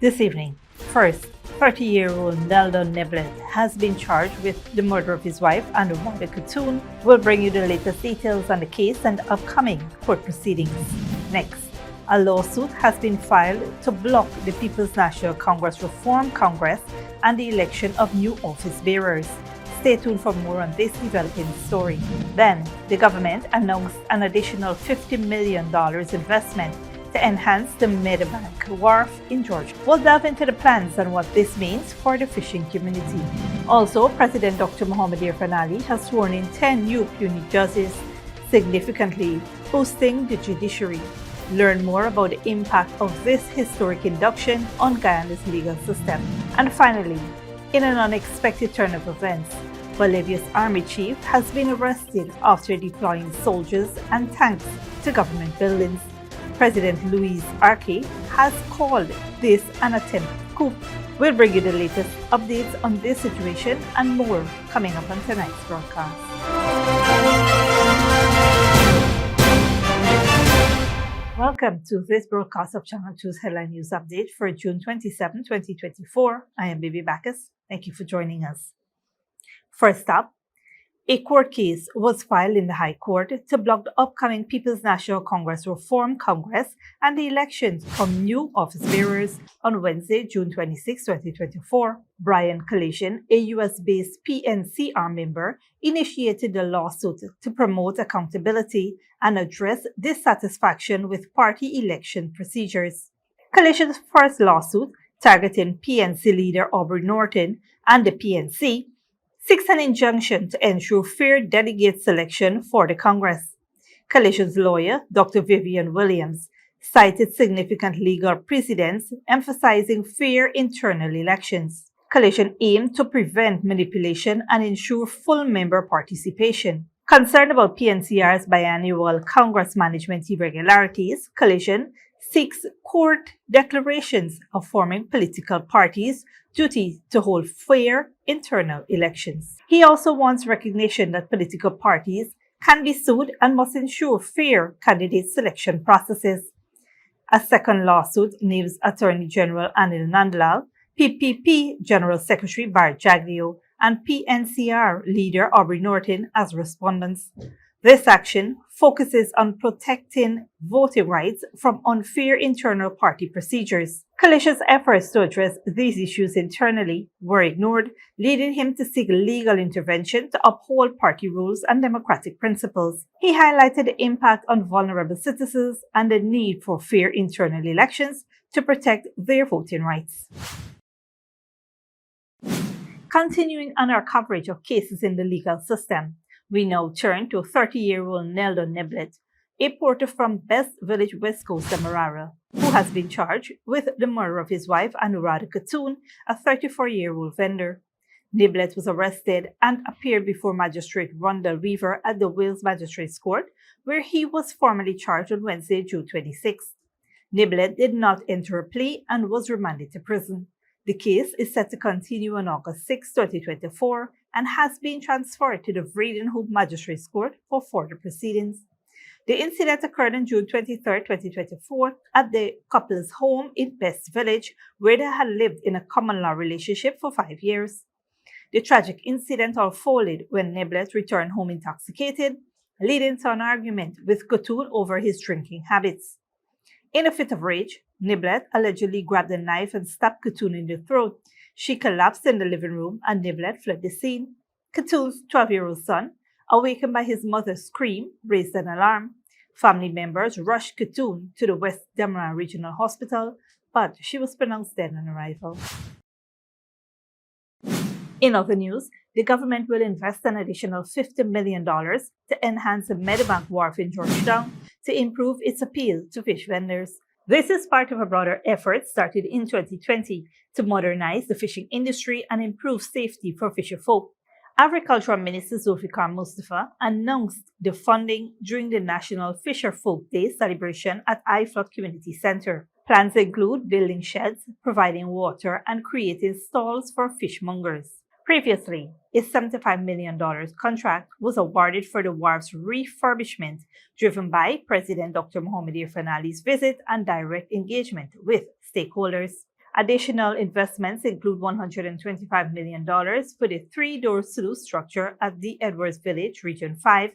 This evening, first, 30-year-old Neldon Niblet has been charged with the murder of his wife and Wanda Katoon. We'll bring you the latest details on the case and upcoming court proceedings. Next, a lawsuit has been filed to block the People's National Congress Reform Congress and the election of new office bearers. Stay tuned for more on this developing story. Then, the government announced an additional $50 million investment to enhance the Meadowbank Wharf in Georgia. We'll delve into the plans and what this means for the fishing community. Also, President Dr. Mohamed Irfan Ali has sworn in 10 new puisne judges, significantly boosting the judiciary. Learn more about the impact of this historic induction on Guyana's legal system. And finally, in an unexpected turn of events, Bolivia's army chief has been arrested after deploying soldiers and tanks to government buildings. President Luis Arce has called this an attempted coup. We'll bring you the latest updates on this situation and more coming up on tonight's broadcast. Welcome to this broadcast of Channel 2's Headline News Update for June 27, 2024. I am Bibi Bacchus. Thank you for joining us. First up, a court case was filed in the High Court to block the upcoming People's National Congress Reform Congress and the elections of new office bearers on Wednesday, June 26, 2024. Brian Collision, a US-based PNCR member, initiated the lawsuit to promote accountability and address dissatisfaction with party election procedures. Collision's first lawsuit, targeting PNC leader Aubrey Norton and the PNC, seeks an injunction to ensure fair delegate selection for the Congress. Collision's lawyer, Dr. Vivian Williams, cited significant legal precedents emphasizing fair internal elections. Collision aimed to prevent manipulation and ensure full member participation. Concerned about PNCR's biannual Congress management irregularities, Collision seeks court declarations affirming political parties' duty to hold fair internal elections. He also wants recognition that political parties can be sued and must ensure fair candidate selection processes. A second lawsuit names Attorney General Anil Nandlal, PPP General Secretary Bart Jagdeo, and PNCR leader Aubrey Norton as respondents. This action focuses on protecting voting rights from unfair internal party procedures. Collision's efforts to address these issues internally were ignored, leading him to seek legal intervention to uphold party rules and democratic principles. He highlighted the impact on vulnerable citizens and the need for fair internal elections to protect their voting rights. Continuing on our coverage of cases in the legal system, we now turn to 30-year-old Neldon Niblet, a porter from Best Village, West Coast, Demerara, who has been charged with the murder of his wife Anurada Katoon, a 34-year-old vendor. Niblet was arrested and appeared before Magistrate Rondell Weaver at the Wales Magistrates Court, where he was formally charged on Wednesday, June 26. Niblet did not enter a plea and was remanded to prison. The case is set to continue on August 6, 2024, and has been transferred to the Vredenhoek Magistrates Court for further proceedings. The incident occurred on June 23, 2024, at the couple's home in Best Village, where they had lived in a common law relationship for 5 years. The tragic incident unfolded when Niblet returned home intoxicated, leading to an argument with Katoon over his drinking habits. In a fit of rage, Niblet allegedly grabbed a knife and stabbed Katoon in the throat. She collapsed in the living room and Niblet fled the scene. Katoon's 12-year-old son, awakened by his mother's scream, raised an alarm. Family members rushed Katoon to the West Demerara Regional Hospital, but she was pronounced dead on arrival. In other news, the government will invest an additional $50 million to enhance the Meadowbank Wharf in Georgetown to improve its appeal to fish vendors. This is part of a broader effort started in 2020 to modernize the fishing industry and improve safety for fisherfolk. Agricultural Minister Zulfikar Mustafa announced the funding during the National Fisherfolk Day celebration at iFlock Community Center. Plans include building sheds, providing water, and creating stalls for fishmongers. Previously, a $75 million contract was awarded for the wharf's refurbishment, driven by President Dr. Mohamed Irfan Ali's visit and direct engagement with stakeholders. Additional investments include $125 million for the three-door sluice structure at the Edwards Village, Region 5,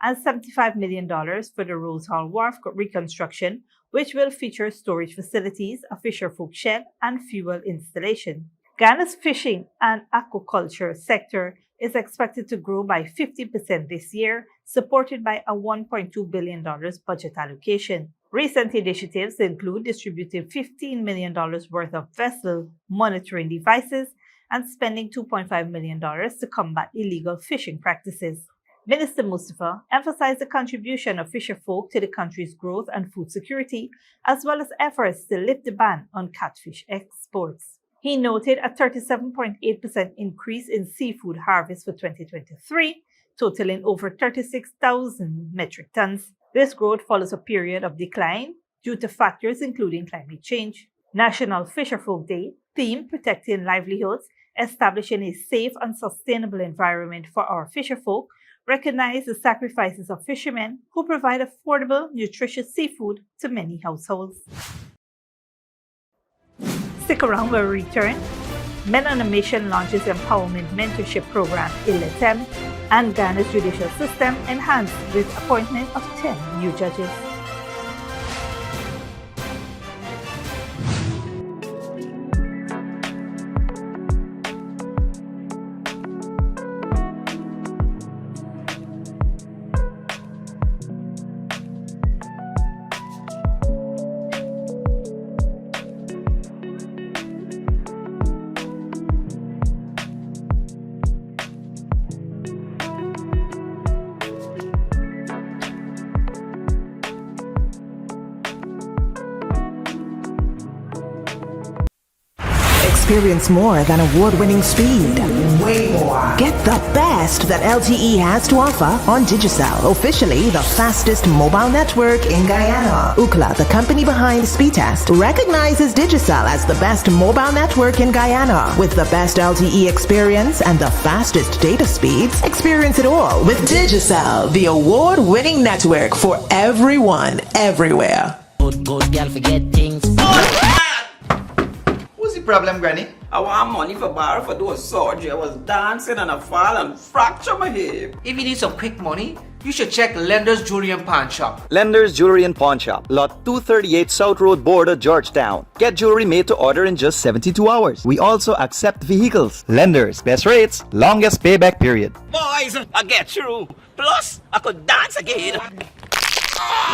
and $75 million for the Rose Hall Wharf reconstruction, which will feature storage facilities, a fisherfolk shed, and fuel installation. Ghana's fishing and aquaculture sector is expected to grow by 50% this year, supported by a $1.2 billion budget allocation. Recent initiatives include distributing $15 million worth of vessel monitoring devices and spending $2.5 million to combat illegal fishing practices. Minister Mustafa emphasized the contribution of fisherfolk to the country's growth and food security, as well as efforts to lift the ban on catfish exports. He noted a 37.8% increase in seafood harvest for 2023, totaling over 36,000 metric tons. This growth follows a period of decline due to factors including climate change. National Fisherfolk Day, theme Protecting Livelihoods, establishing a safe and sustainable environment for our fisherfolk, recognize the sacrifices of fishermen who provide affordable, nutritious seafood to many households. Stick around when we return. Men on a Mission launches empowerment mentorship program, ILETEM, and Ghana's judicial system enhanced with appointment of 10 new judges. Experience more than award-winning speed. Way more. Get the best that LTE has to offer on Judicial, officially the fastest mobile network in Guyana. Ookla, the company behind Speedtest, recognizes Judicial as the best mobile network in Guyana. With the best LTE experience and the fastest data speeds, experience it all with Judicial, the award-winning network for everyone, everywhere. Good girl forget things. What's the problem, Granny? I want money for borrow for those surgery. I was dancing and I fall and fracture my hip. If you need some quick money, you should check Lender's Jewelry and Pawn Shop. Lender's Jewelry and Pawn Shop, Lot 238 South Road Border, Georgetown. Get jewelry made to order in just 72 hours. We also accept vehicles. Lender's, best rates, longest payback period. Boys, I get through. Plus, I could dance again.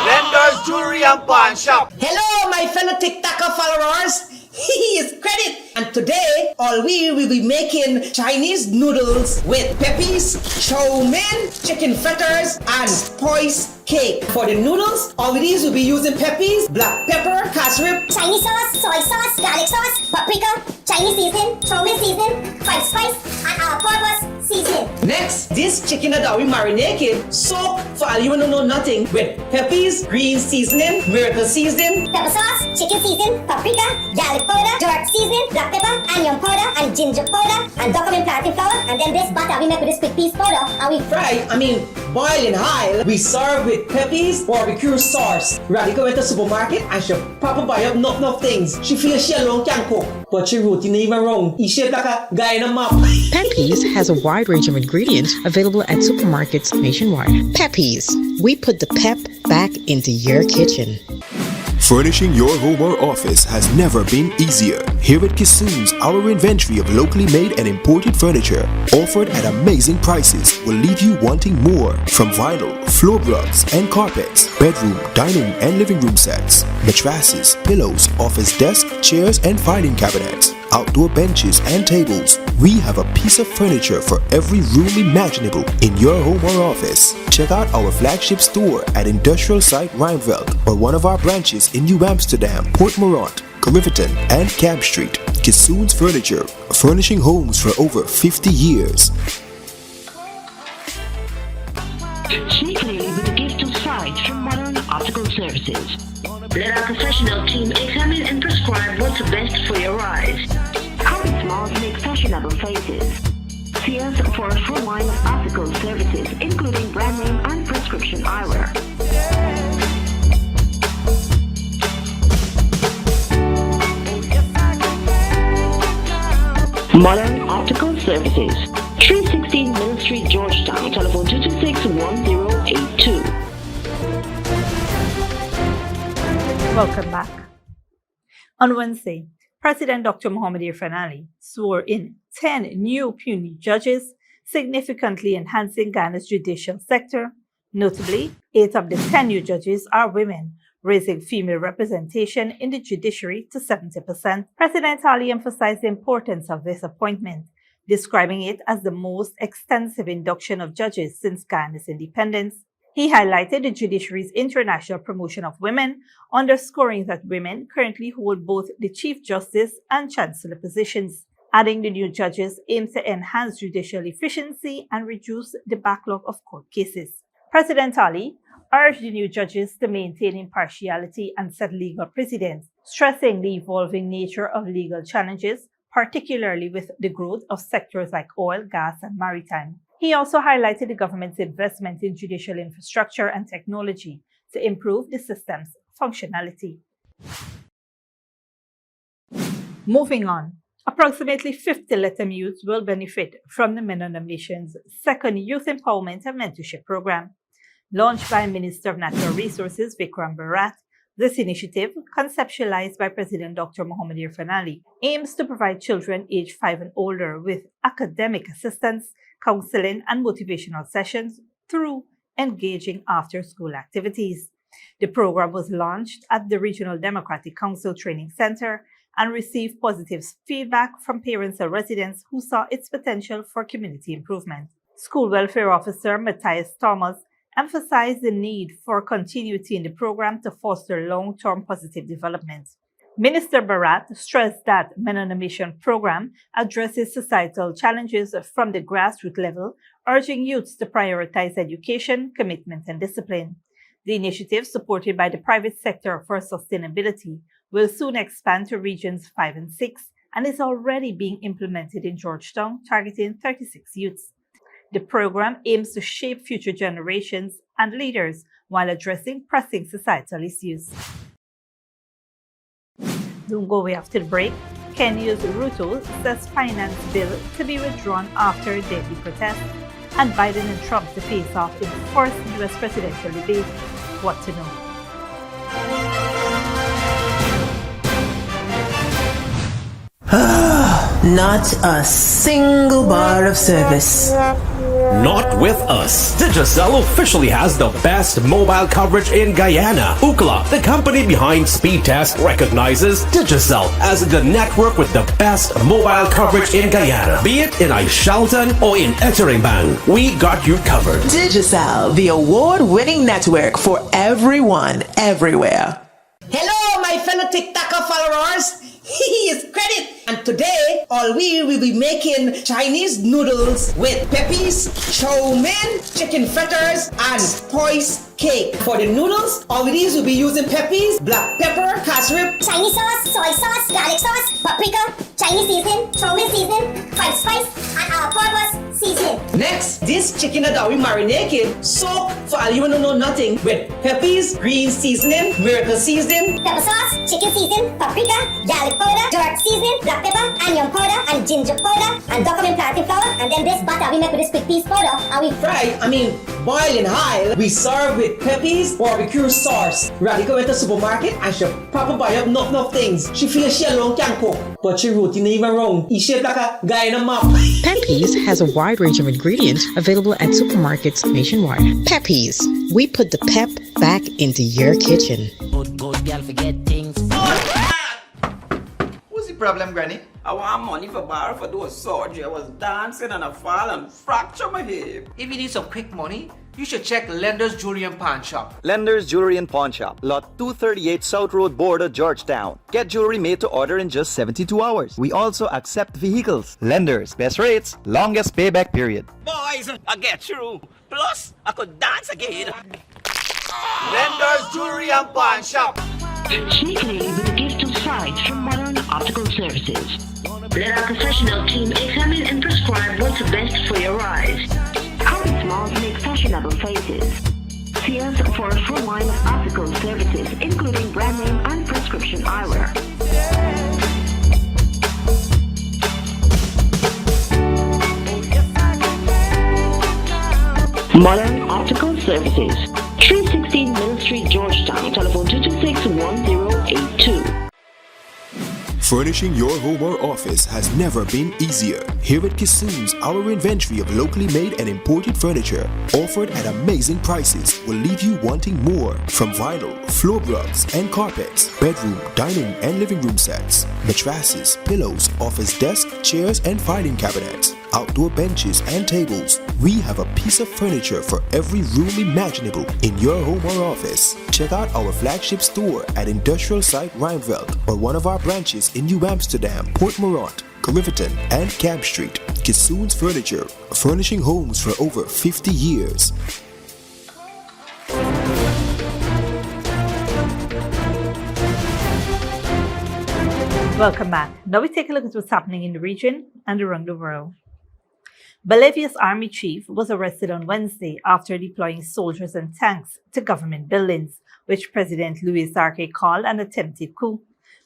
Lender's Jewelry and Pawn Shop. Hello, my fellow TikToker followers. It's Credit, and today all we will be making Chinese noodles with peppies, chow mein, chicken fritters, and spice cake. For the noodles, all these will be using peppies, black pepper, cashew, Chinese sauce, soy sauce, garlic sauce, paprika, Chinese seasoning, chow mein seasoning, white spice, and all-purpose seasoning. Next, this chicken that we marinated, soak for all you who don't know nothing with peppies, green seasoning, miracle seasoning, Pepper sauce, chicken seasoning, paprika, garlic powder, dark seasoning, black pepper, onion powder, and ginger powder, and document plantain flour, and then this butter we make with this quick piece powder, and we boil in high. We serve with peppies, barbecue sauce. Radhika went to the supermarket and she papa buy up enough things. She feels she alone can cook, but she routine even wrong. She shaped like a guy in a map. Peppies has a wide range of ingredients available at supermarkets nationwide. Peppies, we put the pep back into your kitchen. Furnishing your home or office has never been easier. Here at Kissoon's, our inventory of locally made and imported furniture, offered at amazing prices, will leave you wanting more. From vinyl, floor rugs and carpets, bedroom, dining and living room sets, mattresses, pillows, office desk, chairs and filing cabinets, outdoor benches and tables. We have a piece of furniture for every room imaginable in your home or office. Check out our flagship store at Industrial Site Rijnveld or one of our branches in New Amsterdam, Port Morant, Riverton and Camp Street. Kissoon's Furniture, furnishing homes for over 50 years. Sneakily with a gift of sight from Modern Optical Services. Let our professional team examine and prescribe what's best for your eyes. Current smiles make fashionable faces. See us for a full line of optical services, including brand name and prescription eyewear. Modern Optical Services. 316 Mill Street, Georgetown. Telephone 226-1082. Welcome back. On Wednesday, President Dr. Mohamed Irfan Ali swore in 10 new puisne judges, significantly enhancing Ghana's judicial sector. Notably, 8 of the 10 new judges are women, raising female representation in the judiciary to 70%. President Ali emphasized the importance of this appointment, describing it as the most extensive induction of judges since Ghana's independence. He highlighted the judiciary's international promotion of women, underscoring that women currently hold both the Chief Justice and Chancellor positions. Adding the new judges aim to enhance judicial efficiency and reduce the backlog of court cases. President Ali urged the new judges to maintain impartiality and set legal precedents, stressing the evolving nature of legal challenges, particularly with the growth of sectors like oil, gas, and maritime. He also highlighted the government's investment in judicial infrastructure and technology to improve the system's functionality. Moving on, approximately 50 Lethem youths will benefit from the Men on a Mission's second Youth Empowerment and Mentorship Program. Launched by Minister of Natural Resources Vikram Bharat, this initiative, conceptualized by President Dr. Mohamed Irfan Ali, aims to provide children aged 5 and older with academic assistance, counseling, and motivational sessions through engaging after-school activities. The program was launched at the Regional Democratic Council Training Center and received positive feedback from parents and residents who saw its potential for community improvement. School Welfare Officer Matthias Thomas emphasized the need for continuity in the program to foster long-term positive development. Minister Bharat stressed that Men on a Mission program addresses societal challenges from the grassroots level, urging youths to prioritize education, commitment, and discipline. The initiative, supported by the private sector for sustainability, will soon expand to regions 5 and 6 and is already being implemented in Georgetown, targeting 36 youths. The program aims to shape future generations and leaders while addressing pressing societal issues. Don't go away after the break. Kenya's Ruto says finance bill to be withdrawn after deadly protests, and Biden and Trump to face off in the first U.S. presidential debate. What to know? Not a single bar of service. Not with us. Digicel officially has the best mobile coverage in Guyana. Ookla, the company behind Speed Test, recognizes Digicel as the network with the best mobile coverage in Guyana. Be it in Aishalton or in Etteringban, we got you covered. Digicel, the award-winning network for everyone, everywhere. Hello, my fellow TikToker followers. He is credit. And today, all we will be making Chinese noodles with peppies, chow mein, chicken fritters, and spice cake. For the noodles, all these will be using peppies, black pepper, cashew, Chinese sauce, soy sauce, garlic sauce, paprika, Chinese seasoning, chow mein seasoning, white spice, and all-purpose seasoning. Next, this chicken that we marinated, soak for all you know nothing with peppies, green seasoning, miracle seasoning, pepper sauce, chicken seasoning, paprika, garlic powder, dark seasoning, black pepper, onion powder, and ginger powder, and document plantain flour, and then this butter we make with this quick piece powder, and we boil in high. We serve with peppies, barbecue sauce. Radika went to the supermarket and she probably buy up enough things. She feels she alone can cook, but she routine even wrong. He shaped like a guy in a map. Peppies has a wide range of ingredients available at supermarkets nationwide. Peppies, we put the pep back into your kitchen. Good girl forget things. What's the problem, Granny? I want money for borrow for those surgery. I was dancing and I fall and fracture my hip. If you need some quick money, you should check Lender's Jewelry and Pawn Shop. Lender's Jewelry and Pawn Shop, lot 238 South Road Border, Georgetown. Get jewelry made to order in just 72 hours. We also accept vehicles. Lender's, best rates, longest payback period. Boys, I get through. Plus, I could dance again. Lender's Jewelry and Pawn Shop. Sneakily with a gift of sight from Modern Optical Services. Let our professional team examine and prescribe what's best for your eyes. Our smiles make fashionable faces. See us for a full line of optical services, including brand name and prescription eyewear. Modern Optical Services. 316 Middle Street, Georgetown. Telephone 226-1082. Furnishing your home or office has never been easier. Here at Kissoon's, our inventory of locally made and imported furniture, offered at amazing prices, will leave you wanting more. From vinyl, floor rugs and carpets, bedroom, dining and living room sets, mattresses, pillows, office desk, chairs and filing cabinets, outdoor benches and tables. We have a piece of furniture for every room imaginable in your home or office. Check out our flagship store at Industrial Site Rijnveld or one of our branches in New Amsterdam, Port Morant, Riverton and Camp Street. Kissoon's Furniture, furnishing homes for over 50 years. Welcome back. Now we take a look at what's happening in the region and around the world. Bolivia's army chief was arrested on Wednesday after deploying soldiers and tanks to government buildings, which President Luis Arce called an attempted coup.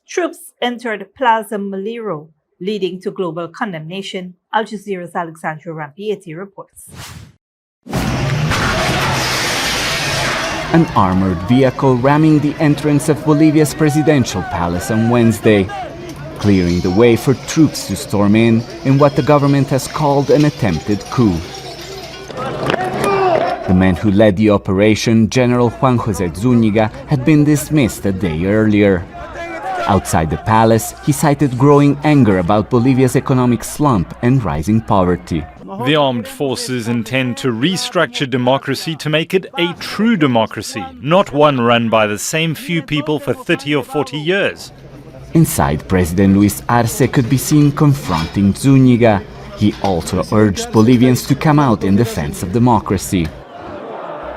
Troops entered Plaza Maliro, leading to global condemnation, Al Jazeera's Alexandra Rampietti reports. An armored vehicle ramming the entrance of Bolivia's presidential palace on Wednesday, clearing the way for troops to storm in what the government has called an attempted coup. The man who led the operation, General Juan José Zúñiga, had been dismissed a day earlier. Outside the palace, he cited growing anger about Bolivia's economic slump and rising poverty. The armed forces intend to restructure democracy to make it a true democracy, not one run by the same few people for 30 or 40 years. Inside, President Luis Arce could be seen confronting Zúñiga. He also urged Bolivians to come out in defense of democracy.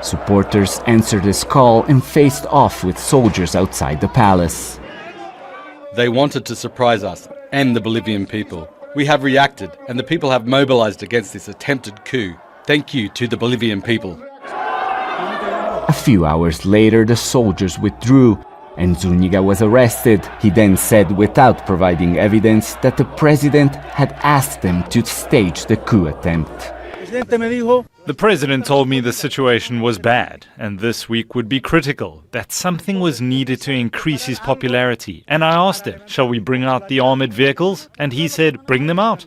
Supporters answered his call and faced off with soldiers outside the palace. They wanted to surprise us and the Bolivian people. We have reacted, and the people have mobilized against this attempted coup. Thank you to the Bolivian people. A few hours later, the soldiers withdrew, and Zúñiga was arrested. He then said, without providing evidence, that the president had asked them to stage the coup attempt. The president told me the situation was bad, and this week would be critical, that something was needed to increase his popularity. And I asked him, shall we bring out the armored vehicles? And he said, bring them out.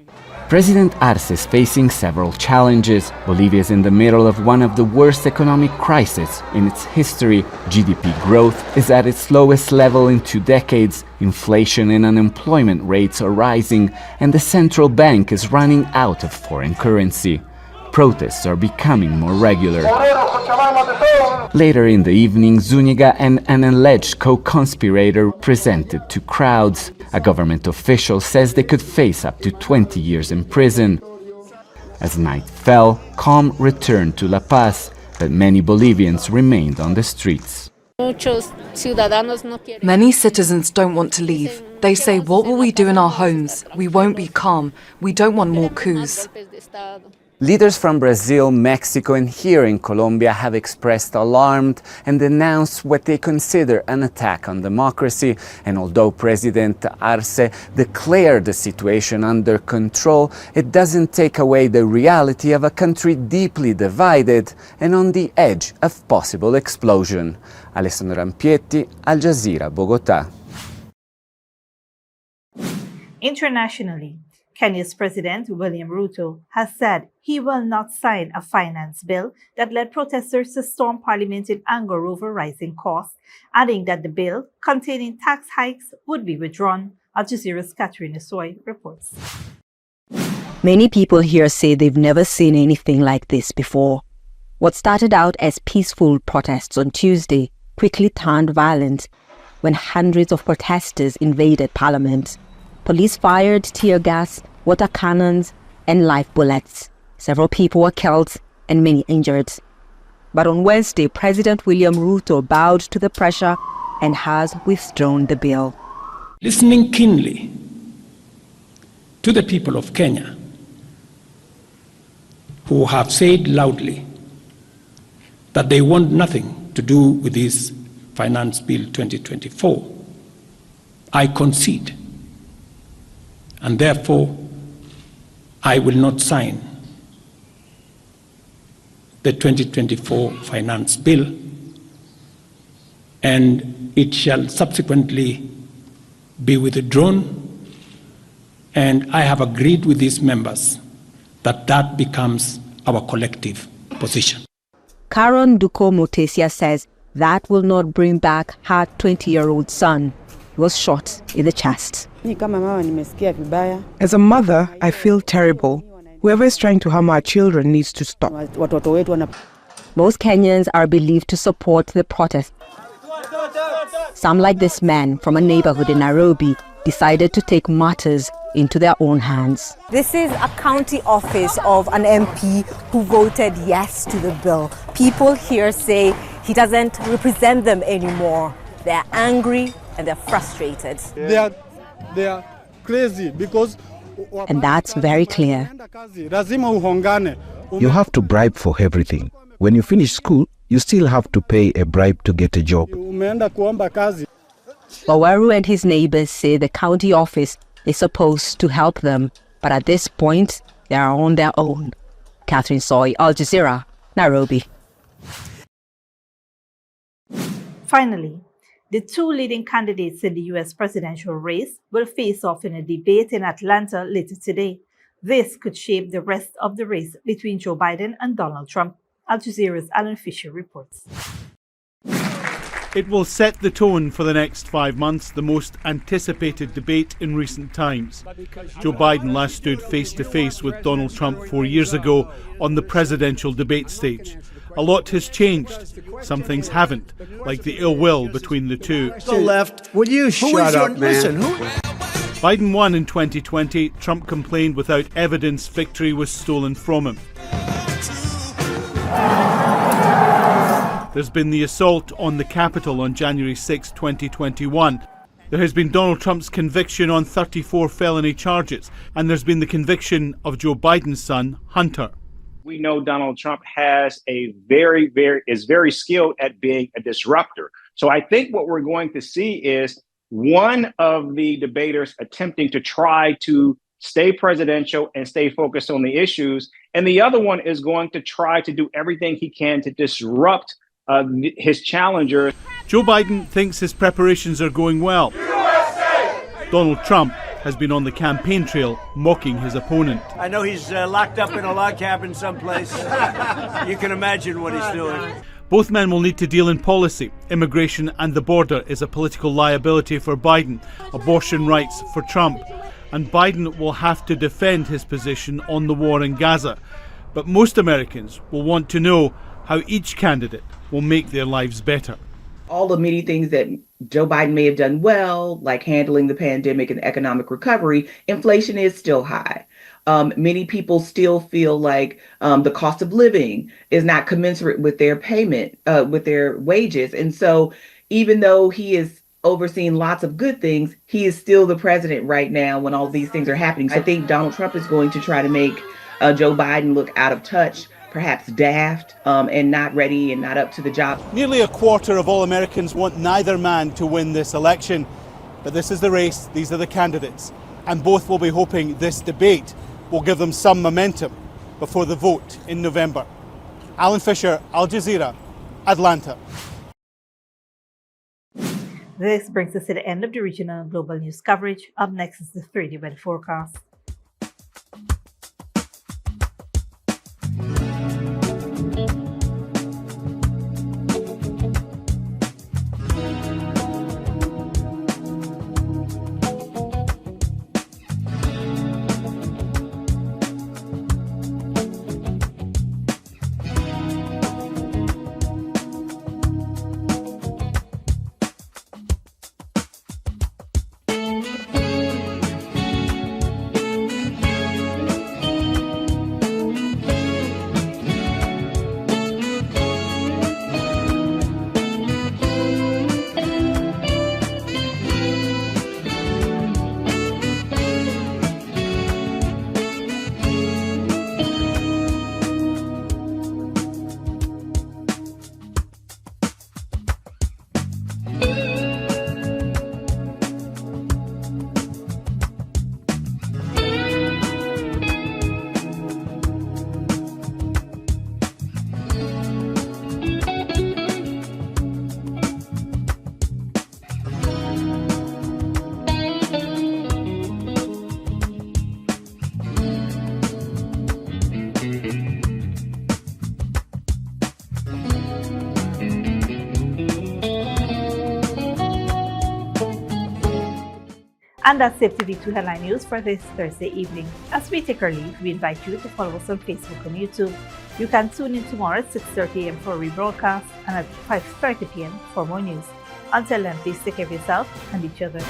President Arce is facing several challenges. Bolivia is in the middle of one of the worst economic crises in its history. GDP growth is at its lowest level in 2 decades. Inflation and unemployment rates are rising, and the central bank is running out of foreign currency. Protests are becoming more regular. Later in the evening, Zúñiga and an alleged co-conspirator presented to crowds. A government official says they could face up to 20 years in prison. As night fell, calm returned to La Paz, but many Bolivians remained on the streets. Many citizens don't want to leave. They say, what will we do in our homes? We won't be calm. We don't want more coups. Leaders from Brazil, Mexico and here in Colombia have expressed alarm and denounced what they consider an attack on democracy. And although President Arce declared the situation under control, it doesn't take away the reality of a country deeply divided and on the edge of possible explosion. Alessandro Rampietti, Al Jazeera, Bogotá. Internationally, Kenya's President William Ruto has said he will not sign a finance bill that led protesters to storm parliament in anger over rising costs, adding that the bill containing tax hikes would be withdrawn. Al Jazeera's Katrina Soy reports. Many people here say they've never seen anything like this before. What started out as peaceful protests on Tuesday quickly turned violent when hundreds of protesters invaded Parliament. Police fired tear gas, water cannons, and live bullets. Several people were killed and many injured. But on Wednesday, President William Ruto bowed to the pressure and has withdrawn the bill. Listening keenly to the people of Kenya, who have said loudly that they want nothing to do with this Finance Bill 2024, I concede. And therefore, I will not sign the 2024 finance bill, and it shall subsequently be withdrawn. And I have agreed with these members that that becomes our collective position. Karen Duko Motesia says that will not bring back her 20-year-old son who was shot in the chest. As a mother, I feel terrible. Whoever is trying to harm our children needs to stop. Most Kenyans are believed to support the protest. Some, like this man from a neighborhood in Nairobi, decided to take matters into their own hands. This is a county office of an MP who voted yes to the bill. People here say he doesn't represent them anymore. They're angry and they're frustrated. They are crazy because... And that's very clear. You have to bribe for everything. When you finish school, you still have to pay a bribe to get a job. Waweru and his neighbors say the county office is supposed to help them, but at this point, they are on their own. Catherine Soy, Al Jazeera, Nairobi. Finally, the two leading candidates in the U.S. presidential race will face off in a debate in Atlanta later today. This could shape the rest of the race between Joe Biden and Donald Trump. Al Jazeera's Alan Fisher reports. It will set the tone for the next 5 months, the most anticipated debate in recent times. Joe Biden last stood face-to-face with Donald Trump 4 years ago on the presidential debate stage. A lot has changed. Some things haven't, like the ill will between the two. The left, will you shut up, man? Listen, Biden won in 2020. Trump complained without evidence victory was stolen from him. There's been the assault on the Capitol on January 6, 2021. There has been Donald Trump's conviction on 34 felony charges, and there's been the conviction of Joe Biden's son, Hunter. We know Donald Trump is very skilled at being a disruptor. So I think what we're going to see is one of the debaters attempting to try to stay presidential and stay focused on the issues, and the other one is going to try to do everything he can to disrupt his challenger. Joe Biden thinks his preparations are going well. USA! Donald Trump has been on the campaign trail mocking his opponent. I know he's locked up in a log cabin someplace. You can imagine what he's doing. Both men will need to deal in policy. Immigration and the border is a political liability for Biden, abortion rights for Trump. And Biden will have to defend his position on the war in Gaza. But most Americans will want to know how each candidate will make their lives better. All the many things that Joe Biden may have done well, like handling the pandemic and economic recovery, inflation is still high. Many people still feel like the cost of living is not commensurate with their payment, with their wages. And so even though he is overseeing lots of good things, he is still the president right now when all these things are happening. So I think Donald Trump is going to try to make Joe Biden look out of touch, perhaps daft, and not ready and not up to the job. Nearly a quarter of all Americans want neither man to win this election. But this is the race, these are the candidates. And both will be hoping this debate will give them some momentum before the vote in November. Alan Fisher, Al Jazeera, Atlanta. This brings us to the end of the regional and global news coverage. Up next is the 3D weather forecast. And that's it to the 2 Headline News for this Thursday evening. As we take our leave, we invite you to follow us on Facebook and YouTube. You can tune in tomorrow at 6:30 a.m. for a rebroadcast and at 5:30 p.m. for more news. Until then, please take care of yourself and each other.